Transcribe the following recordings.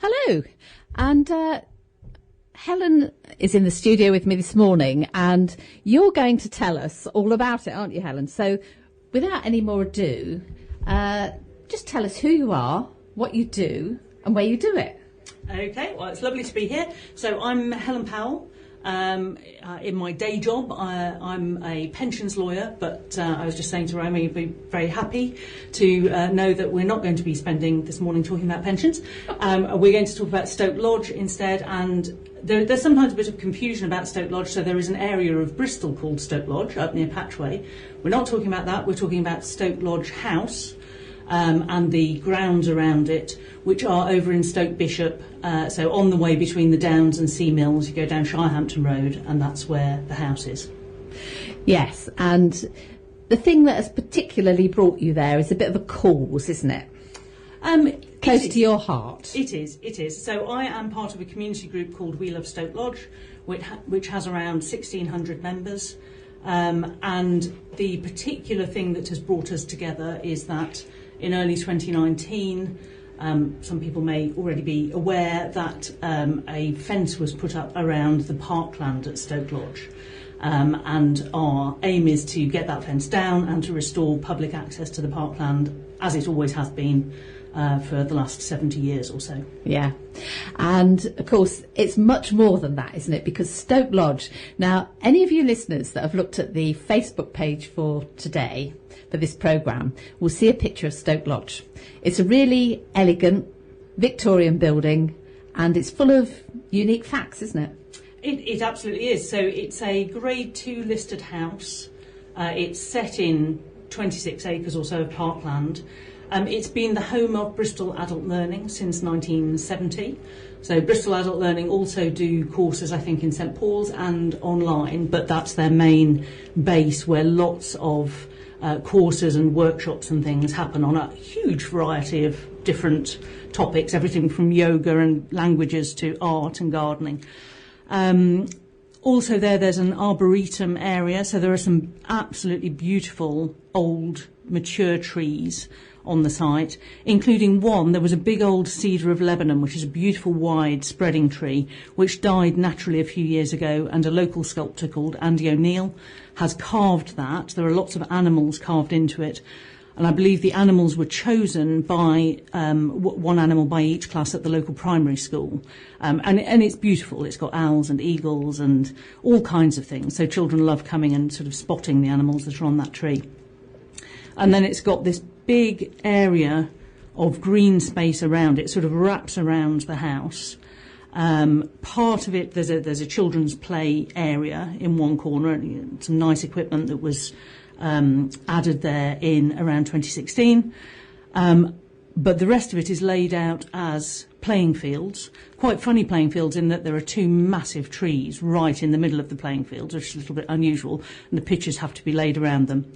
Hello, and Helen is in the studio with me this morning, and you're going to tell us all about it, aren't you, Helen? So, without any more ado, just tell us who you are, what you do, and where you do it. Okay, well, it's lovely to be here. So, I'm Helen Powell. In my day job, I'm a pensions lawyer, but I was just saying to Roma, you'd be very happy to know that we're not going to be spending this morning talking about pensions. We're going to talk about Stoke Lodge instead, and there's sometimes a bit of confusion about Stoke Lodge. So there is an area of Bristol called Stoke Lodge up near Patchway. We're not talking about that, we're talking about Stoke Lodge House. And the grounds around it, which are over in Stoke Bishop, so on the way between the Downs and Sea Mills, you go down Shirehampton Road, and that's where the house is. Yes, and the thing that has particularly brought you there is a bit of a cause, isn't it? Close to your heart. It is. So I am part of a community group called We Love Stoke Lodge, which has around 1,600 members. And the particular thing that has brought us together is that in early 2019, some people may already be aware that a fence was put up around the parkland at Stoke Lodge. And our aim is to get that fence down and to restore public access to the parkland, as it always has been for the last 70 years or so. Yeah, and of course it's much more than that, isn't it? Because Stoke Lodge, now any of you listeners that have looked at the Facebook page for today, for this programme, will see a picture of Stoke Lodge. It's a really elegant Victorian building, and it's full of unique facts, isn't it? It absolutely is. So it's a Grade 2 listed house. It's set in 26 acres or so of parkland. It's been the home of Bristol Adult Learning since 1970. So Bristol Adult Learning also do courses, I think, in St Paul's and online, but that's their main base where lots of courses and workshops and things happen on a huge variety of different topics, everything from yoga and languages to art and gardening. Also there's an arboretum area, so there are some absolutely beautiful old mature trees on the site, including one. There was a big old cedar of Lebanon, which is a beautiful wide spreading tree, which died naturally a few years ago, and a local sculptor called Andy O'Neill has carved that. There are lots of animals carved into it, and I believe the animals were chosen by one animal by each class at the local primary school. And it's beautiful. It's got owls and eagles and all kinds of things, so children love coming and sort of spotting the animals that are on that tree. And then it's got this big area of green space around it, sort of wraps around the house. Part of it, there's a children's play area in one corner, and some nice equipment that was added there in around 2016. But the rest of it is laid out as playing fields, quite funny playing fields in that there are two massive trees right in the middle of the playing fields, which is a little bit unusual, and the pitches have to be laid around them.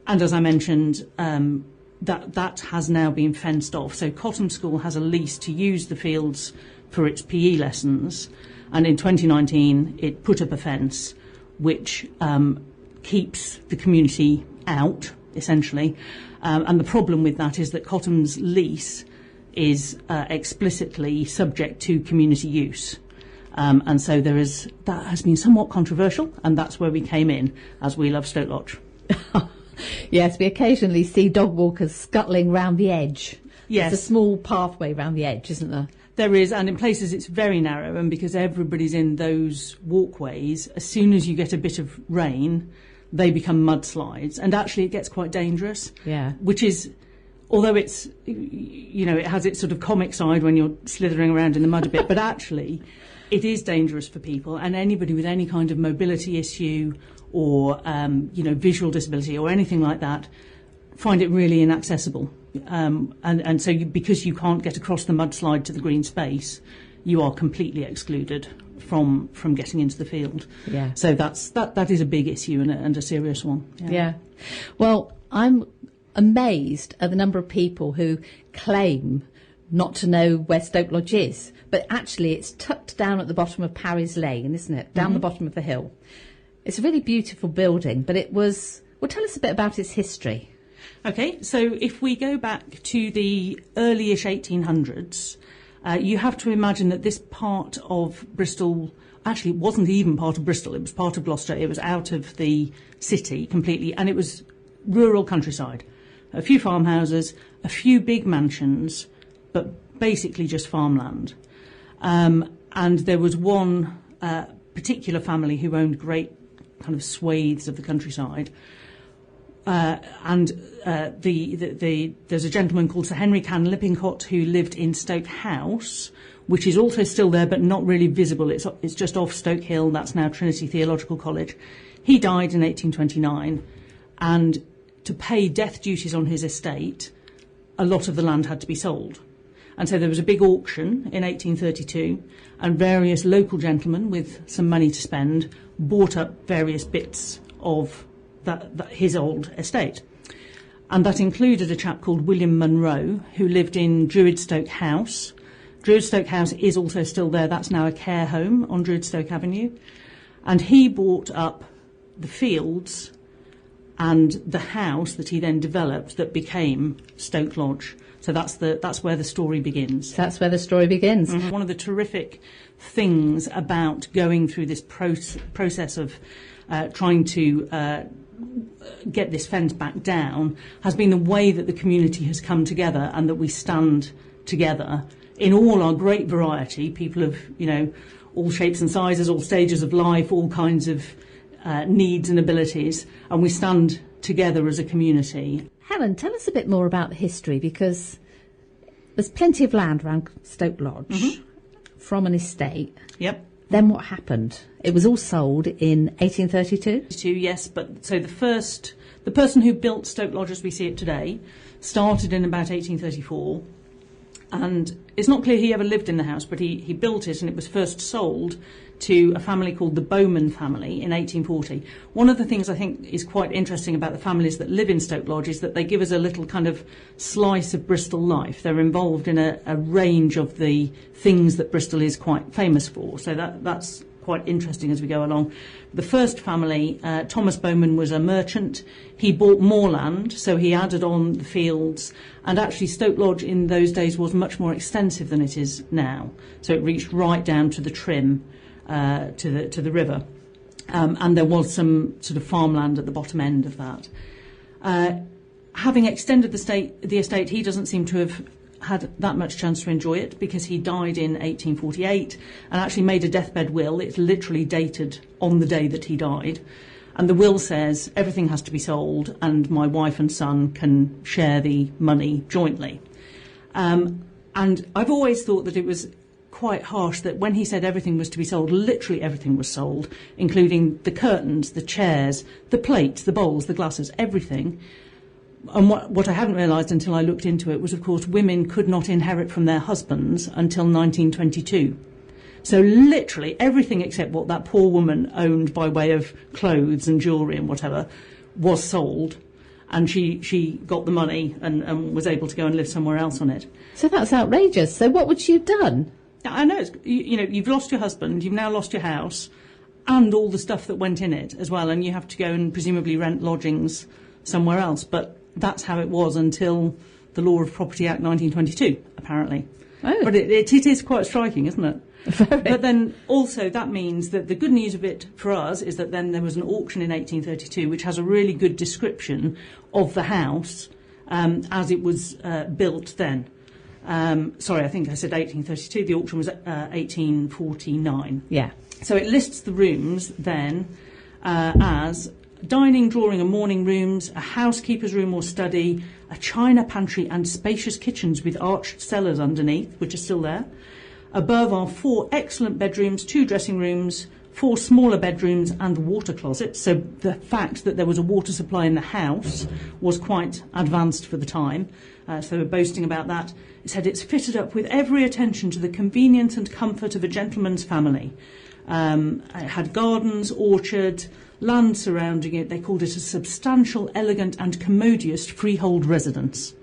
And as I mentioned, that has now been fenced off. So Cottam School has a lease to use the fields for its PE lessons. And in 2019, it put up a fence which keeps the community out, essentially. And the problem with that is that Cottam's lease is explicitly subject to community use. And so that has been somewhat controversial, and that's where we came in, as We Love Stoke Lodge. Yes, we occasionally see dog walkers scuttling round the edge. Yes. There's a small pathway round the edge, isn't there? There is, and in places it's very narrow, and because everybody's in those walkways, as soon as you get a bit of rain, they become mudslides, and actually it gets quite dangerous. Yeah. Which is, although it's, it has its sort of comic side when you're slithering around in the mud a bit, but actually it is dangerous for people, and anybody with any kind of mobility issue or visual disability or anything like that find it really inaccessible. And so because you can't get across the mudslide to the green space, you are completely excluded from getting into the field. Yeah. So that is a big issue and a serious one. Yeah. Well, I'm amazed at the number of people who claim not to know where Stoke Lodge is, but actually it's tucked down at the bottom of Parry's Lane, isn't it? Down the bottom of the hill. It's a really beautiful building, but it was... Well, tell us a bit about its history. Okay, so if we go back to the early-ish 1800s, You have to imagine that this part of Bristol, actually it wasn't even part of Bristol, it was part of Gloucester, it was out of the city completely, and it was rural countryside. A few farmhouses, a few big mansions, but basically just farmland. And there was one particular family who owned great kind of swathes of the countryside. There's a gentleman called Sir Henry Cann Lippincott who lived in Stoke House, which is also still there but not really visible. It's just off Stoke Hill. That's now Trinity Theological College. He died in 1829, and to pay death duties on his estate, a lot of the land had to be sold. And so there was a big auction in 1832, and various local gentlemen with some money to spend bought up various bits of his old estate. And that included a chap called William Munro, who lived in Druidstoke House. Druidstoke House is also still there. That's now a care home on Druidstoke Avenue. And he bought up the fields and the house that he then developed that became Stoke Lodge. So that's where the story begins. That's where the story begins. Mm-hmm. One of the terrific things about going through this process of trying to get this fence back down has been the way that the community has come together, and that we stand together in all our great variety, people of, all shapes and sizes, all stages of life, all kinds of needs and abilities, and we stand together as a community. Helen, tell us a bit more about the history, because there's plenty of land around Stoke Lodge from an estate. Yep. Then what happened? It was all sold in 1832? Yes, but so the person who built Stoke Lodge as we see it today started in about 1834, and it's not clear he ever lived in the house, but he built it, and it was first sold to a family called the Bowman family in 1840. One of the things I think is quite interesting about the families that live in Stoke Lodge is that they give us a little kind of slice of Bristol life. They're involved in a range of the things that Bristol is quite famous for. So that's quite interesting as we go along. The first family, Thomas Bowman, was a merchant. He bought more land, so he added on the fields. And actually Stoke Lodge in those days was much more extensive than it is now. So it reached right down to the Trim, to the river, and there was some sort of farmland at the bottom end of that. Having extended the estate, he doesn't seem to have had that much chance to enjoy it, because he died in 1848 and actually made a deathbed will. It's literally dated on the day that he died, and the will says everything has to be sold and my wife and son can share the money jointly. And I've always thought that it was quite harsh that when he said everything was to be sold, literally everything was sold, including the curtains, the chairs, the plates, the bowls, the glasses, everything. And what I hadn't realised until I looked into it was, of course, women could not inherit from their husbands until 1922. So literally everything except what that poor woman owned by way of clothes and jewellery and whatever was sold, and she got the money and was able to go and live somewhere else on it. So that's outrageous. So what would she have done? I know, you've lost your husband, you've now lost your house, and all the stuff that went in it as well, and you have to go and presumably rent lodgings somewhere else. But that's how it was until the Law of Property Act 1922, apparently. Oh. But it is quite striking, isn't it? Very. But then also that means that the good news of it for us is that then there was an auction in 1832 which has a really good description of the house as it was built then. Sorry, I think I said 1832. The auction was 1849. Yeah. So it lists the rooms then as dining, drawing and morning rooms, a housekeeper's room or study, a china pantry and spacious kitchens with arched cellars underneath, which are still there. Above are 4 excellent bedrooms, 2 dressing rooms, 4 smaller bedrooms and water closets. So the fact that there was a water supply in the house was quite advanced for the time. So they were boasting about that. It said it's fitted up with every attention to the convenience and comfort of a gentleman's family. It had gardens, orchard, land surrounding it. They called it a substantial, elegant and commodious freehold residence.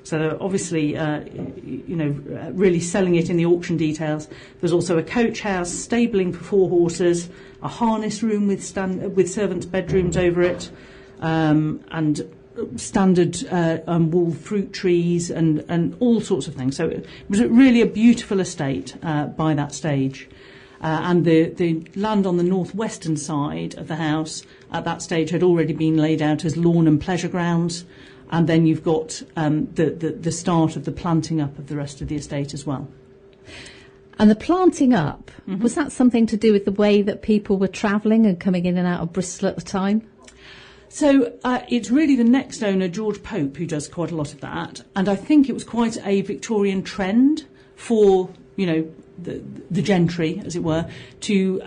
So they're obviously, really selling it in the auction details. There's also a coach house, stabling for 4 horses, a harness room with servants' bedrooms over it, and standard wall fruit trees and all sorts of things. So it was really a beautiful estate by that stage. And the land on the northwestern side of the house at that stage had already been laid out as lawn and pleasure grounds. And then you've got the start of the planting up of the rest of the estate as well. And the planting up, was that something to do with the way that people were travelling and coming in and out of Bristol at the time? So it's really the next owner, George Pope, who does quite a lot of that. And I think it was quite a Victorian trend for, the gentry, as it were, to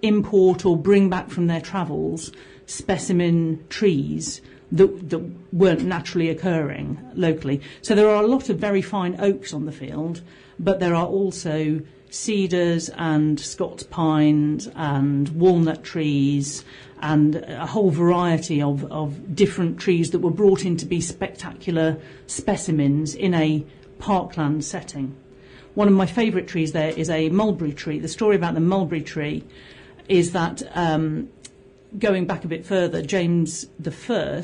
import or bring back from their travels specimen trees that weren't naturally occurring locally. So there are a lot of very fine oaks on the field, but there are also cedars and Scots pines and walnut trees and a whole variety of different trees that were brought in to be spectacular specimens in a parkland setting. One of my favourite trees there is a mulberry tree. The story about the mulberry tree is that going back a bit further, James I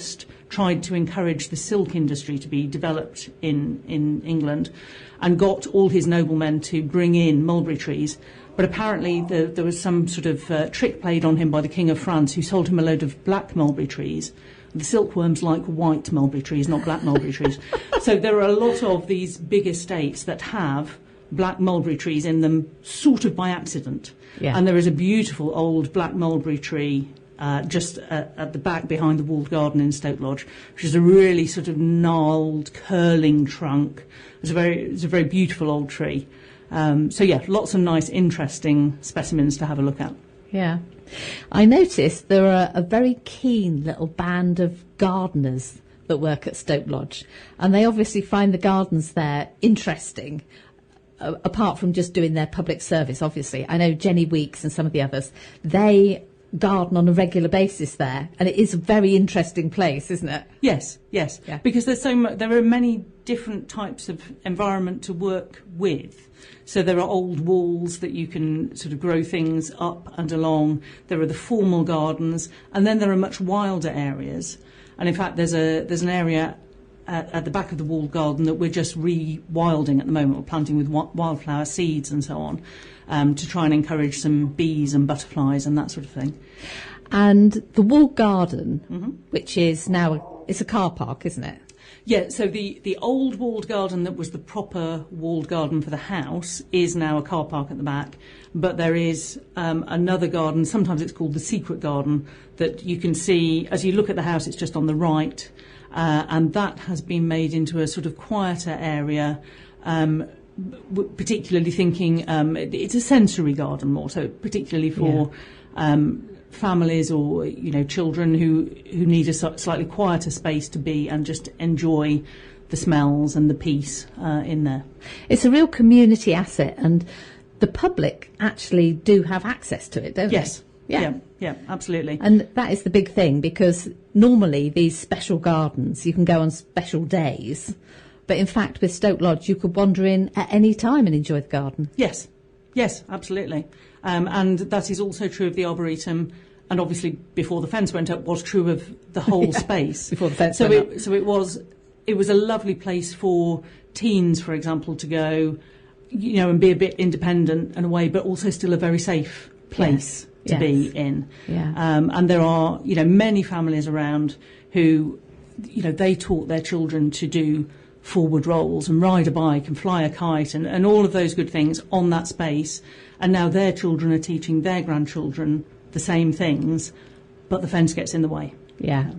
tried to encourage the silk industry to be developed in England and got all his noblemen to bring in mulberry trees. But apparently there was some sort of trick played on him by the King of France, who sold him a load of black mulberry trees. The silkworms like white mulberry trees, not black mulberry trees. So there are a lot of these big estates that have black mulberry trees in them sort of by accident. Yeah. And there is a beautiful old black mulberry tree just at the back behind the walled garden in Stoke Lodge, which is a really sort of gnarled, curling trunk. It's a very beautiful old tree. So yeah, lots of nice, interesting specimens to have a look at. Yeah. I noticed there are a very keen little band of gardeners that work at Stoke Lodge, and they obviously find the gardens there interesting, apart from just doing their public service, obviously. I know Jenny Weeks and some of the others, they garden on a regular basis there, and it is a very interesting place, isn't it? Yes, yeah. Because there are many different types of environment to work with. So there are old walls that you can sort of grow things up and along. There are the formal gardens, and then there are much wilder areas. And in fact, there's an area at the back of the walled garden that we're just re-wilding at the moment. We're planting with wildflower seeds and so on, to try and encourage some bees and butterflies and that sort of thing. And the walled garden, which is now, it's a car park, isn't it? Yeah, so the old walled garden that was the proper walled garden for the house is now a car park at the back. But there is another garden, sometimes it's called the secret garden, that you can see as you look at the house. It's just on the right, and that has been made into a sort of quieter area, particularly thinking it's a sensory garden more, so particularly for families or children who need a slightly quieter space to be and just enjoy the smells and the peace in there. It's a real community asset, and the public actually do have access to it, don't they? Yes. Yeah, absolutely. And that is the big thing, because normally these special gardens, you can go on special days, but in fact with Stoke Lodge you could wander in at any time and enjoy the garden. Yes, absolutely. And that is also true of the Arboretum, and obviously before the fence went up was true of the whole space. Before the fence went up. So it was a lovely place for teens, for example, to go, and be a bit independent in a way, but also still a very safe place to be in. Yeah. And there are, many families around who, they taught their children to do forward rolls and ride a bike and fly a kite and all of those good things on that space. And now their children are teaching their grandchildren the same things, but the fence gets in the way. Yeah.